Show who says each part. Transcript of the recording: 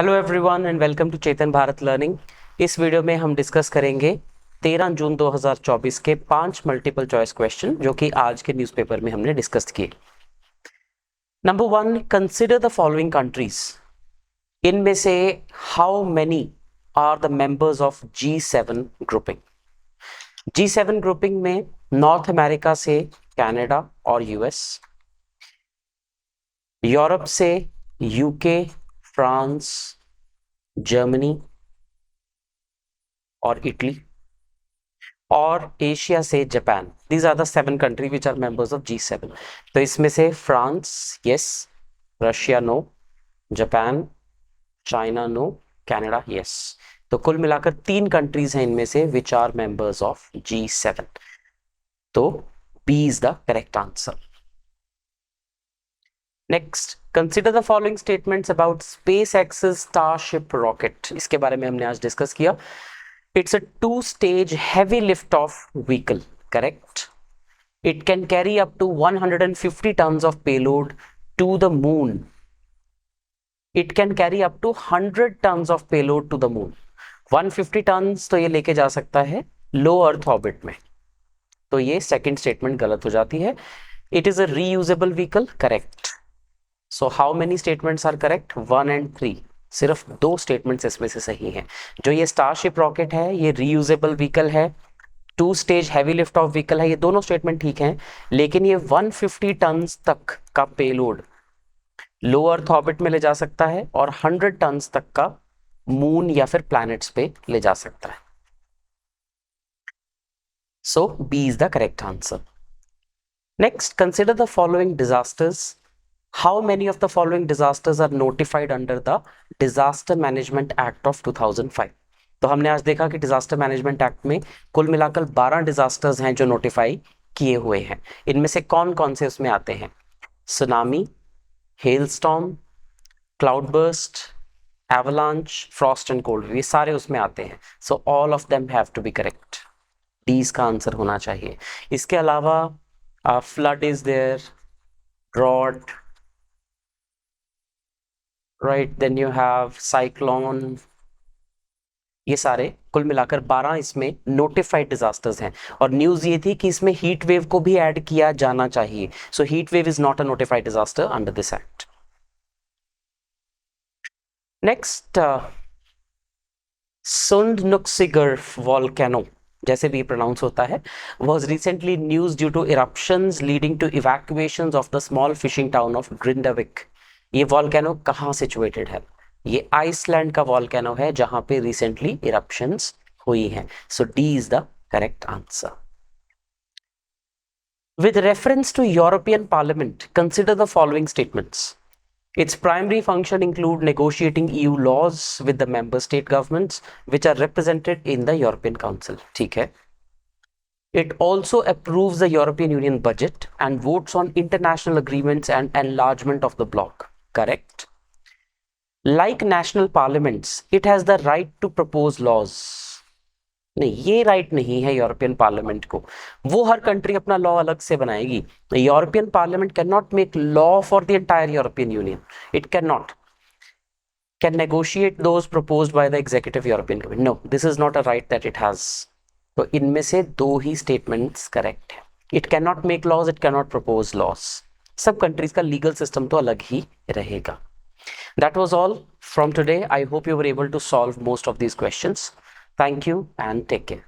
Speaker 1: Hello everyone and welcome to Chetan Bharat learning. इस वीडियो में हम डिस्कस करेंगे 13 जून 2024 के 5 मल्टीपल चॉइस क्वेश्चन जो कि आज के न्यूज़पेपर में हमने डिस्कस किए। Number 1, consider the following countries. इनमें से how many are the members of G7 grouping. G7 grouping में नॉर्थ अमेरिका से कनाडा और यूएस, यूरोप से यूके, फ्रांस, जर्मनी और इटली, और एशिया से Japan. These are the 7 country which are members of G7। तो इसमें से France yes, Russia no, Japan, China no, Canada yes. तो कुल मिलाकर 3 कंट्रीज हैं इनमें से विच आर मेंबर्स ऑफ G7। तो B is the correct answer. Next, consider the following statements about SpaceX's Starship rocket. इसके बारे में हमने आज डिस्कस किया। It's a 2-stage heavy lift-off vehicle, correct? It can carry up to 150 tons of payload to the moon. It can carry up to 100 tons of payload to the moon. 150 tons तो ये लेके जा सकता है लो earth orbit में। तो ये second statement गलत हो जाती है। It is a reusable vehicle, correct. So how many statements are correct? 1 and 3. सिर्फ 2 स्टेटमेंट्स इसमें से सही हैं। जो ये स्टारशिप रॉकेट है ये रीयूजेबल व्हीकल है, 2 stage heavy lift off vehicle है, ये दोनों स्टेटमेंट ठीक हैं। लेकिन ये 150 टन्स तक का पेलोड लो अर्थ ऑर्बिट में ले जा सकता है और 100 टन्स तक का मून या फिर प्लैनेट्स पे ले जा सकता है। So B is the correct answer. Next, consider the following disasters. How many of the following disasters are notified under the Disaster Management Act of 2005? तो हमने आज देखा कि डिजास्टर मैनेजमेंट एक्ट में कुल मिलाकर 12 डिजास्टर्स हैं जो नोटिफाई किए हुए हैं। इनमें से कौन कौन से उसमें आते हैं? Tsunami, hailstorm, cloudburst, avalanche, frost and cold, ये सारे उसमें आते हैं। So all of them have to be correct. D इसका आंसर होना चाहिए। इसके अलावा flood is there, drought, right, then you have cyclone. ये सारे कुल मिलाकर 12 इसमें नोटिफाइड डिजास्टर्स हैं। और न्यूज ये थी कि इसमें हीट वेव को भी ऐड किया जाना चाहिए। So heat wave is not a notified disaster under this act. Next, Sundhnukagigar volcano, जैसे भी प्रोनाउंस होता है, was recently news due to eruptions leading to evacuations of the small fishing town of Grindavik। ये volcano कहाँ situated है? ये Iceland का volcano है जहां पे रिसेंटली इरप्शंस हुई हैं। So D is the correct answer. With reference to European Parliament, consider the following statements. Its primary function include negotiating EU laws with the member state governments which are represented in the European Council. ठीक है। It also approves the European Union budget and votes on international agreements and enlargement of the bloc. Correct. Like national parliaments, it has the right to propose laws. नहीं, ये right नहीं है European parliament को। वो हर country अपना law अलग से बनाएगी। European parliament can not make law for the entire European union. It can not, can negotiate those proposed by the executive European committee. No, this is not a right that it has. तो इनमें से 2 ही statements correct है। It can not make laws, it can not propose laws. सब countries का legal system तो अलग ही रहेगा। That was all from today. I hope you were able to solve most of these questions. Thank you and take care.